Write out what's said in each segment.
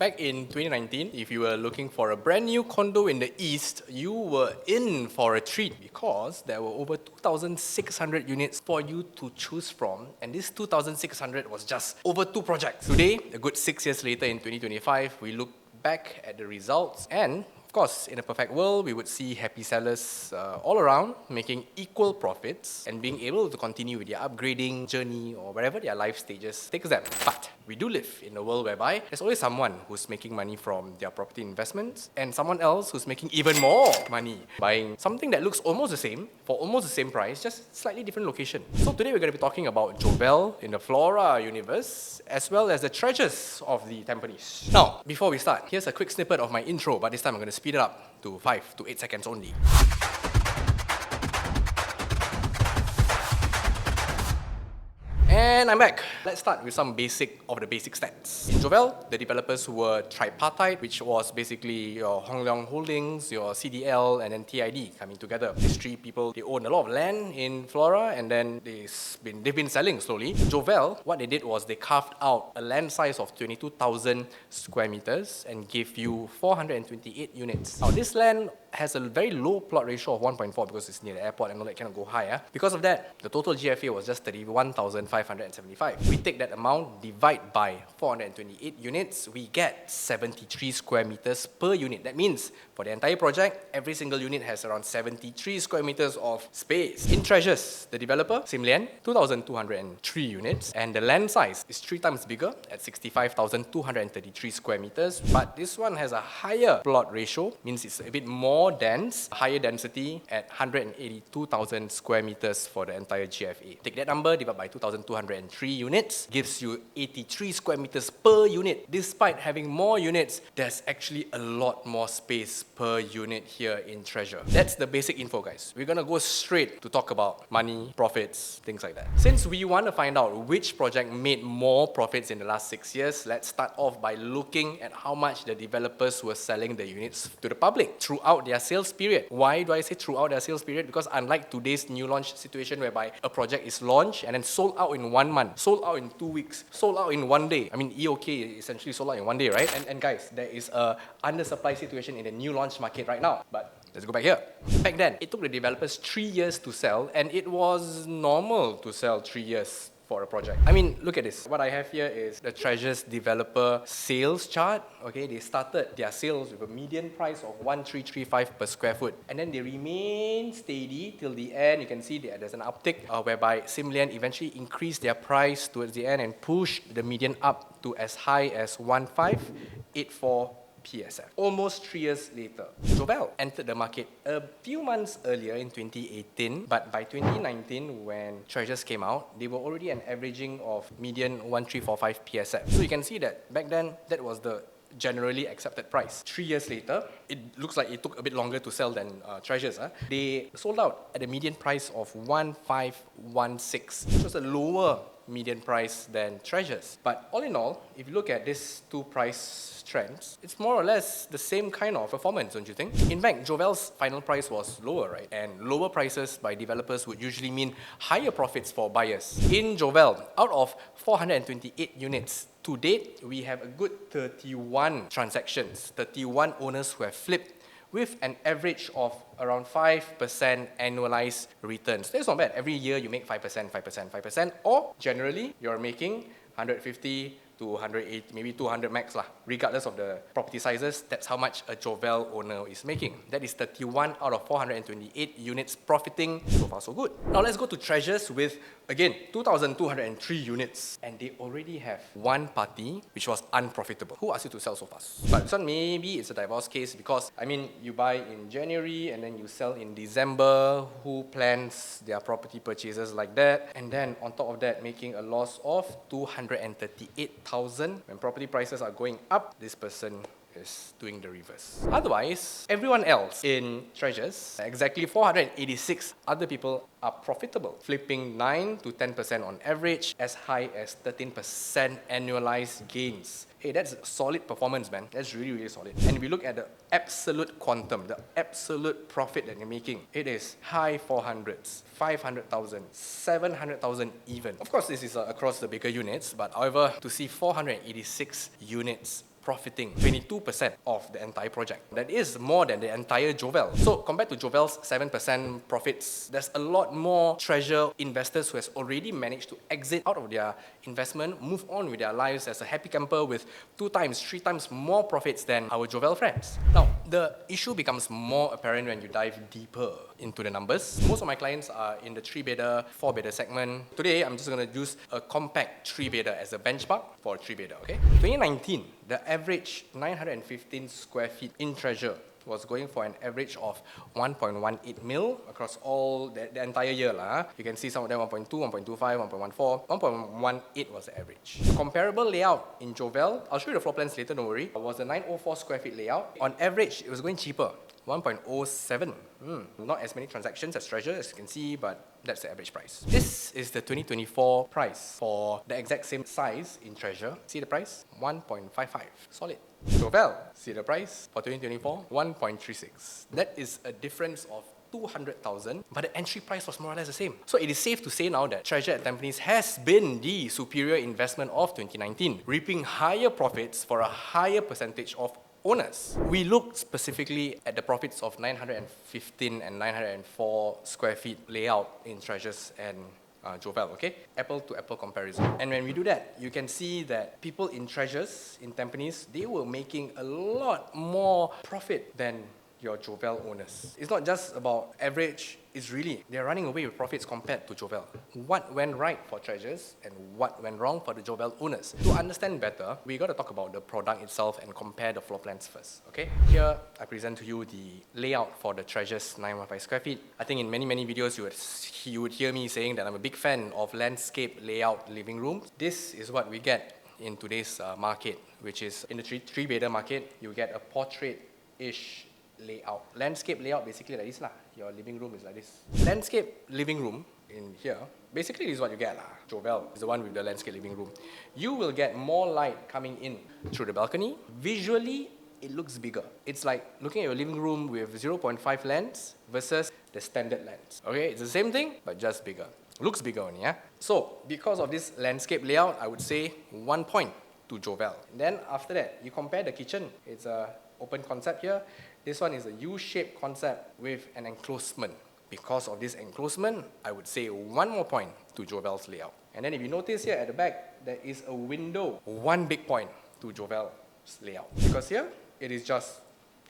back in 2019, if you were looking for a brand new condo in the East, you were in for a treat because there were over 2,600 units for you to choose from, and this 2,600 was just over 2 projects. Today, a good 6 years later in 2025, we look back at the results and of course, in a perfect world, we would see happy sellers all around making equal profits and being able to continue with their upgrading journey or wherever their life stages takes them. But we do live in a world whereby there's always someone who's making money from their property investments and someone else who's making even more money buying something that looks almost the same for almost the same price, just slightly different location. So today we're going to be talking about Jovell in the Flora universe as well as the treasures of the Tampines. Now, before we start, here's a quick snippet of my intro, but this time I'm going to speed it up to 5 to 8 seconds only. And I'm back. Let's start with some basic stats. In Jovell, the developers were tripartite, which was basically your Hong Leong Holdings, your CDL, and then TID coming together. These 3 people, they own a lot of land in Flora, and then they've been selling slowly. Jovell, what they did was they carved out a land size of 22,000 square meters and gave you 428 units. Now, this land has a very low plot ratio of 1.4 because it's near the airport and all that cannot go higher. Because of that, the total GFA was just 31,575. We take that amount, divide by 428 units, we get 73 square meters per unit. That means for the entire project, every single unit has around 73 square meters of space. In Treasures, the developer, Simlian, 2,203 units, and the land size is 3 times bigger at 65,233 square meters, but this one has a higher plot ratio, means it's a bit more dense, higher density at 182,000 square meters for the entire GFA. Take that number, divide by 2,203 units, gives you 83 square meters per unit. Despite having more units, there's actually a lot more space per unit here in Treasure. That's the basic info, guys. We're gonna go straight to talk about money, profits, things like that. Since we want to find out which project made more profits in the last 6 years, let's start off by looking at how much the developers were selling the units to the public throughout their sales period. Why do I say throughout their sales period? Because unlike today's new launch situation whereby a project is launched and then sold out in 1 month, sold out in 2 weeks, sold out in 1 day. I mean, EOK essentially sold out in 1 day, right? And guys, there is a undersupply situation in the new launch market right now. But let's go back here. Back then, it took the developers 3 years to sell, and it was normal to sell 3 years for a project. I mean, look at this. What I have here is the Treasures developer sales chart. Okay, they started their sales with a median price of 1,335 per square foot, and then they remain steady till the end. You can see there's an uptick whereby Simlian eventually increased their price towards the end and pushed the median up to as high as 1,584 PSF. Almost 3 years later, Jovell entered the market a few months earlier in 2018, but by 2019, when Treasures came out, they were already an averaging of median 1,345 PSF. So you can see that back then, that was the generally accepted price. 3 years later, it looks like it took a bit longer to sell than Treasures. They sold out at a median price of 1,516, which was a lower median price than Treasures. But all in all, if you look at these 2 price trends, it's more or less the same kind of performance, don't you think? In fact, Jovell's final price was lower, right? And lower prices by developers would usually mean higher profits for buyers. In Jovell, out of 428 units, to date, we have a good 31 transactions, 31 owners who have flipped with an average of around 5% annualized returns. That's not bad. Every year you make 5%, 5%, 5%, or generally you're making 150 to 180, maybe 200 max lah. Regardless of the property sizes, that's how much a Jovell owner is making. That is 31 out of 428 units profiting. So far, so good. Now let's go to Treasures with, again, 2,203 units. And they already have 1 party which was unprofitable. Who asked you to sell so fast? But this one, maybe it's a divorce case because, I mean, you buy in January and then you sell in December. Who plans their property purchases like that? And then on top of that, making a loss of 238,000. When property prices are going up, this person is doing the reverse. Otherwise, everyone else in Treasures, exactly 486 other people are profitable, flipping 9 to 10% on average, as high as 13% annualized gains. Hey, that's a solid performance, man. That's really, really solid. And if we look at the absolute quantum, the absolute profit that you're making, it is high 400s, 500,000, 700,000 even. Of course, this is across the bigger units, but however, to see 486 units profiting 22% of the entire project. That is more than the entire Jovell. So compared to Jovell's 7% profits, there's a lot more Treasure investors who has already managed to exit out of their investment, move on with their lives as a happy camper with 2 times, 3 times more profits than our Jovell friends. Now, the issue becomes more apparent when you dive deeper into the numbers. Most of my clients are in the 3-bedder, 4-bedder segment. Today, I'm just going to use a compact 3-bedder as a benchmark for a 3-bedder, okay? 2019, the average 915 square feet in Treasure was going for an average of 1.18 mil across all the entire year. You can see some of them 1.2, 1.25, 1.14, 1.18 was the average. A comparable layout in Jovell, I'll show you the floor plans later, don't worry, was a 904 square feet layout. On average, it was going cheaper, 1.07. Not as many transactions as Treasure, as you can see, but that's the average price. This is the 2024 price for the exact same size in Treasure. See the price? 1.55. Solid. Jovell, see the price for 2024? 1.36. That is a difference of 200,000, but the entry price was more or less the same. So it is safe to say now that Treasure at Tampines has been the superior investment of 2019, reaping higher profits for a higher percentage of owners. We look specifically at the profits of 915 and 904 square feet layout in Treasures and Jovell, okay? Apple to apple comparison. And when we do that, you can see that people in Treasures in Tampines, they were making a lot more profit than your Jovell owners. It's not just about average, it's really, they're running away with profits compared to Jovell. What went right for Treasures and what went wrong for the Jovell owners? To understand better, we got to talk about the product itself and compare the floor plans first, okay? Here, I present to you the layout for the Treasures 915 square feet. I think in many videos, you would hear me saying that I'm a big fan of landscape layout living rooms. This is what we get in today's market, which is in the 3-bedder market, you get a portrait-ish layout. Landscape layout basically like this lah. Your living room is like this. Landscape living room in here, basically this is what you get lah. Jovell is the one with the landscape living room. You will get more light coming in through the balcony. Visually, it looks bigger. It's like looking at your living room with 0.5 lens versus the standard lens. Okay, it's the same thing, but just bigger. Looks bigger only, yeah? So, because of this landscape layout, I would say 1 point to Jovell. Then after that, you compare the kitchen. It's a open concept here. This one is a U-shaped concept with an enclosement. Because of this enclosement, I would say 1 more point to Jovell's layout. And then if you notice here at the back, there is a window. 1 big point to Jovell's layout. Because here, it is just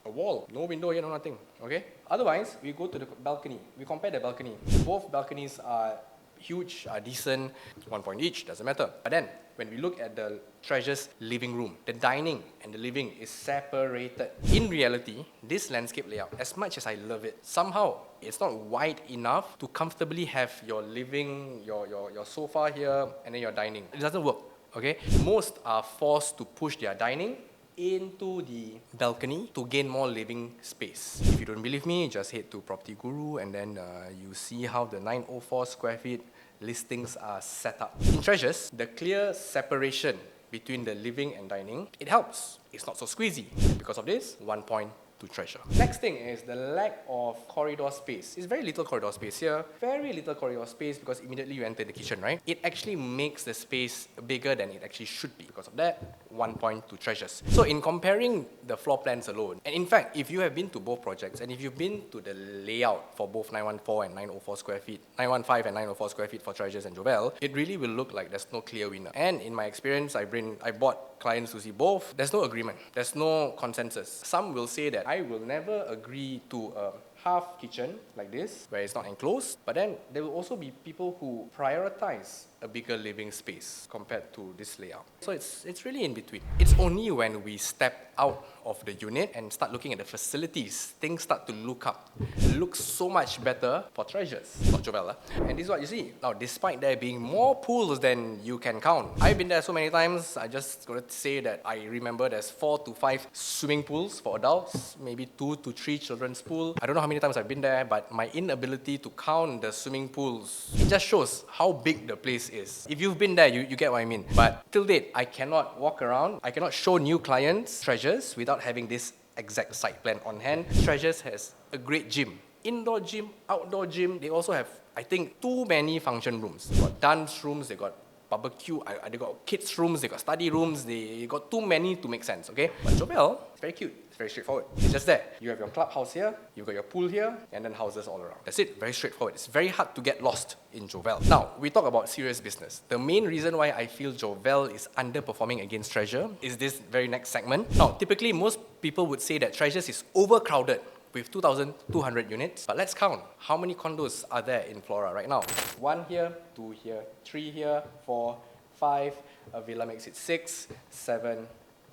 a wall. No window here, no nothing. Okay? Otherwise, we go to the balcony. We compare the balcony. Both balconies are huge, are decent, 1 point each, doesn't matter. But then, when we look at the Treasure's living room, the dining and the living is separated. In reality, this landscape layout, as much as I love it, somehow it's not wide enough to comfortably have your living, your sofa here, and then your dining. It doesn't work, okay? Most are forced to push their dining into the balcony to gain more living space. If you don't believe me, just head to Property Guru and then you see how the 904 square feet listings are set up. In Treasures, the clear separation between the living and dining, it helps. It's not so squeezy. Because of this, 1 point to Treasure. Next thing is the lack of corridor space. It's very little corridor space here. Very little corridor space because immediately you enter the kitchen, right? It actually makes the space bigger than it actually should be. Because of that, 1 point to Treasures. So in comparing the floor plans alone, and in fact, if you have been to both projects, and if you've been to the layout for both 914 and 904 square feet, 915 and 904 square feet for Treasures and Jovell, it really will look like there's no clear winner. And in my experience, I bought clients to see both. There's no agreement. There's no consensus. Some will say that I will never agree to a half kitchen like this, where it's not enclosed, but then there will also be people who prioritize a bigger living space compared to this layout. So it's really in between. It's only when we step out of the unit and start looking at the facilities, things start to look up. It looks so much better for Treasures, not Jovell. And this is what you see. Now, despite there being more pools than you can count, I've been there so many times, I just got to say that I remember there's 4 to 5 swimming pools for adults, maybe 2 to 3 children's pool. I don't know how many times I've been there, but my inability to count the swimming pools, it just shows how big the place is. If you've been there, you get what I mean. But till date, I cannot walk around, I cannot show new clients Treasures without having this exact site plan on hand. Treasures has a great gym. Indoor gym, outdoor gym. They also have, I think, too many function rooms. They've got dance rooms, they've got barbecue, they got kids' rooms, they got study rooms, they got too many to make sense, okay? But Jovell, it's very cute, it's very straightforward. It's just there. You have your clubhouse here, you've got your pool here, and then houses all around. That's it, very straightforward. It's very hard to get lost in Jovell. Now, we talk about serious business. The main reason why I feel Jovell is underperforming against Treasure is this very next segment. Now, typically, most people would say that Treasures is overcrowded with 2,200 units. But let's count. How many condos are there in Flora right now? 1 here, 2 here, 3 here, 4, 5. A villa makes it 6, 7,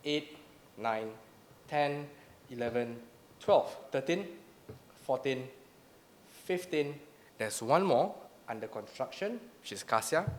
8, 9, 10, 11, 12, 13, 14, 15. There's one more under construction, which is Cassia,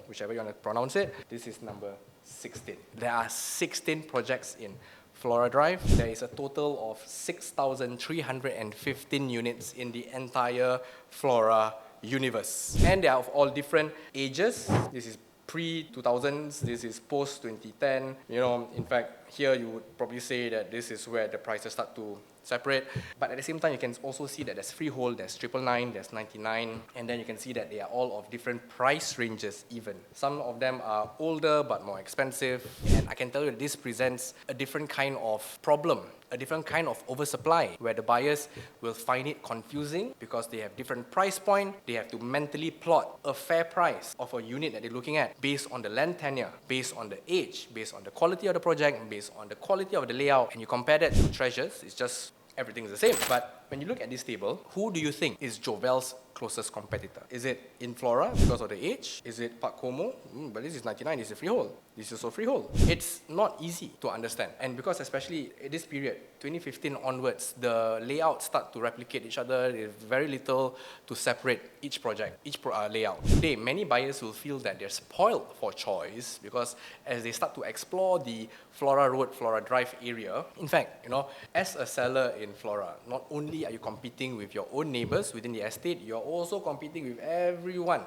whichever you want to pronounce it. This is number 16. There are 16 projects in Flora Drive. There is a total of 6,315 units in the entire Flora universe. And they are of all different ages. This is pre-2000s, this is post-2010. You know, in fact, here you would probably say that this is where the prices start to separate. But at the same time, you can also see that there's freehold, there's 999, there's 99, and then you can see that they are all of different price ranges even. Some of them are older but more expensive, and I can tell you that this presents a different kind of problem, a different kind of oversupply, where the buyers will find it confusing because they have different price point. They have to mentally plot a fair price of a unit that they're looking at based on the land tenure, based on the age, based on the quality of the project, based on the quality of the layout, and you compare that to Treasures, it's just everything's the same. But when you look at this table, who do you think is Jovell's closest competitor? Is it in Flora because of the age? Is it Park Como? But this is 99, this is freehold. This is also freehold. It's not easy to understand. And because especially in this period, 2015 onwards, the layouts start to replicate each other. There's very little to separate each project, each layout. Today, many buyers will feel that they're spoiled for choice because as they start to explore the Flora Road, Flora Drive area, in fact, you know, as a seller in Flora, not only are you competing with your own neighbors within the estate, you're also competing with everyone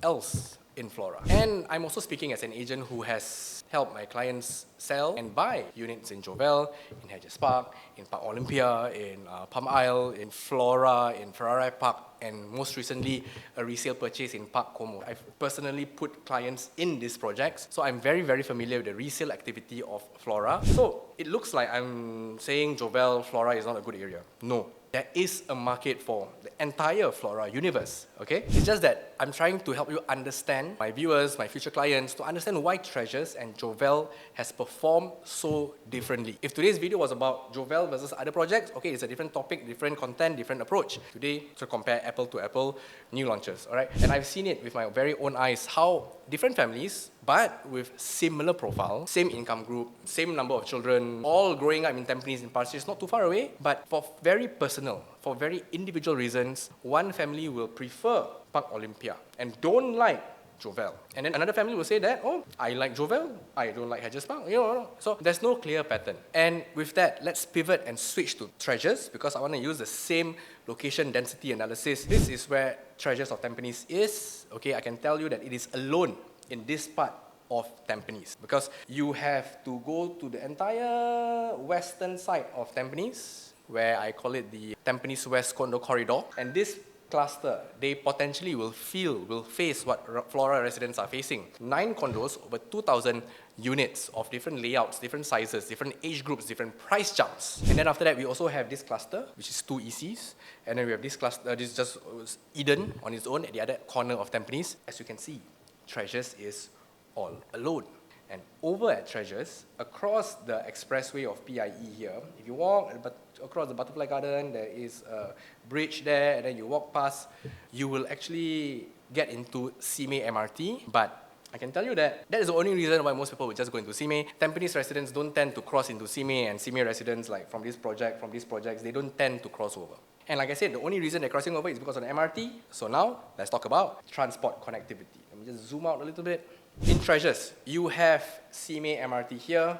else in Flora. And I'm also speaking as an agent who has helped my clients sell and buy units in Jovell, in Hedges Park, in Park Olympia, in Palm Isle, in Flora, in Ferrari Park, and most recently a resale purchase in Park Como. I've personally put clients in these projects, so I'm very, very familiar with the resale activity of Flora. So it looks like I'm saying Jovell, Flora is not a good area. No. There is a market for the entire Flora universe, okay? It's just that I'm trying to help you understand, my viewers, my future clients, to understand why Treasures and Jovell has performed so differently. If today's video was about Jovell versus other projects, okay, it's a different topic, different content, different approach. Today, to compare apple to apple, new launches, all right? And I've seen it with my very own eyes, how different families, but with similar profile, same income group, same number of children, all growing up in Tampines in Parsi, not too far away, but for very personal, for very individual reasons, one family will prefer Park Olympia and don't like Jovell. And then another family will say that, oh, I like Jovell, I don't like Hedges Park, you know. So there's no clear pattern. And with that, let's pivot and switch to Treasures because I want to use the same location density analysis. This is where Treasures of Tampines is. Okay, I can tell you that it is alone in this part of Tampines because you have to go to the entire western side of Tampines, where I call it the Tampines West Condo Corridor, and this cluster, they potentially will face what Flora residents are facing. 9 condos, over 2,000 units of different layouts, different sizes, different age groups, different price jumps. And then after that, we also have this cluster, which is 2 ECs. And then we have this cluster, this is just Eden on its own at the other corner of Tampines. As you can see, Treasures is all alone. And over at Treasures, across the expressway of PIE here, if you walk across the Butterfly Garden, there is a bridge there, and then you walk past, you will actually get into Simei MRT. But I can tell you that is the only reason why most people would just go into Simei. Tampines residents don't tend to cross into Simei, and Simei residents, like from these projects, they don't tend to cross over. And like I said, the only reason they're crossing over is because of the MRT. So now, let's talk about transport connectivity. Let me just zoom out a little bit. In Treasures, you have Simei MRT here,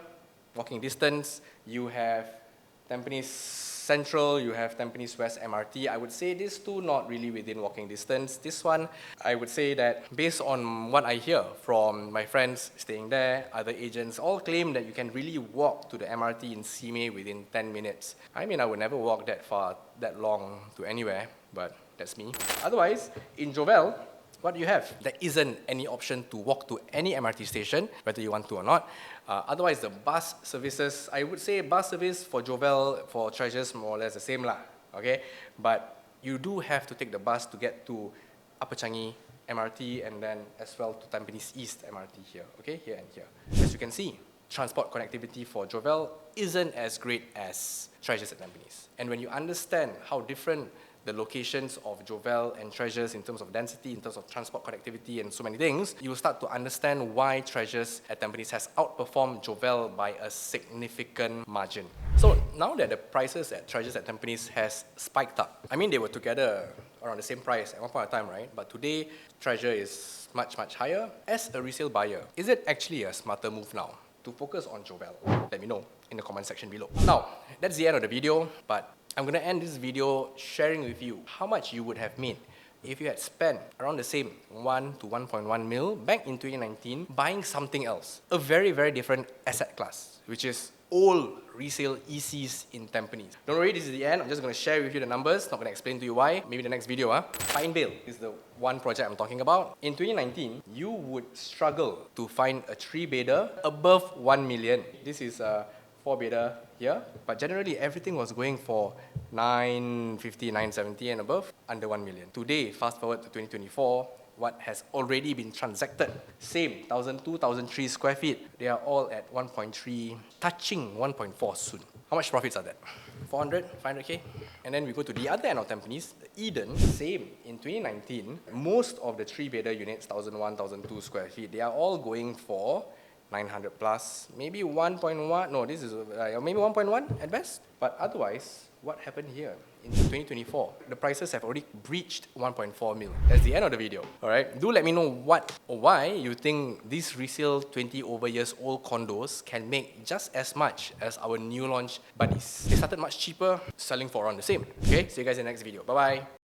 walking distance. You have Tampines Central, you have Tampines West MRT. I would say these two not really within walking distance. This one, I would say that based on what I hear from my friends staying there, other agents, all claim that you can really walk to the MRT in Simei within 10 minutes. I mean, I would never walk that far, that long to anywhere, but that's me. Otherwise, in Jovell, what do you have? There isn't any option to walk to any MRT station, whether you want to or not. Otherwise, the bus services, I would say bus service for Jovell, for Treasures, more or less the same lah, okay? But you do have to take the bus to get to Upper Changi MRT and then as well to Tampines East MRT here, okay? Here and here. As you can see, transport connectivity for Jovell isn't as great as Treasures at Tampines. And when you understand how different the locations of Jovell and Treasures in terms of density, in terms of transport connectivity and so many things, you will start to understand why Treasures at Tampines has outperformed Jovell by a significant margin. So now that the prices at Treasures at Tampines has spiked up, I mean they were together around the same price at one point of time, right? But today, Treasure is much, much higher. As a resale buyer, is it actually a smarter move now to focus on Jovell? Let me know in the comment section below. Now, that's the end of the video, but I'm going to end this video sharing with you how much you would have made if you had spent around the same 1 to 1.1 mil back in 2019 buying something else. A very, very different asset class, which is all resale ECs in Tampines. Don't worry, this is the end. I'm just going to share with you the numbers. Not going to explain to you why. Maybe the next video. Pine Vale is the one project I'm talking about. In 2019, you would struggle to find a 3-bedder above 1 million. This is a 4-bedder here, but generally everything was going for 950, 970 and above, under 1 million. Today, fast forward to 2024, what has already been transacted, same 1,002, 1,003 square feet, they are all at 1.3, touching 1.4 soon. How much profits are that? 400, 500k? And then we go to the other end of Tampines, Eden, same. In 2019, most of the 3-bedder units, 1,001, 1,002 square feet, they are all going for 900 plus, maybe 1.1, no, this is maybe 1.1 at best. But otherwise, what happened here? In 2024, the prices have already breached 1.4 mil. That's the end of the video. Alright, do let me know what or why you think these resale 20 over years old condos can make just as much as our new launch buddies. They started much cheaper, selling for around the same. Okay, see you guys in the next video. Bye bye.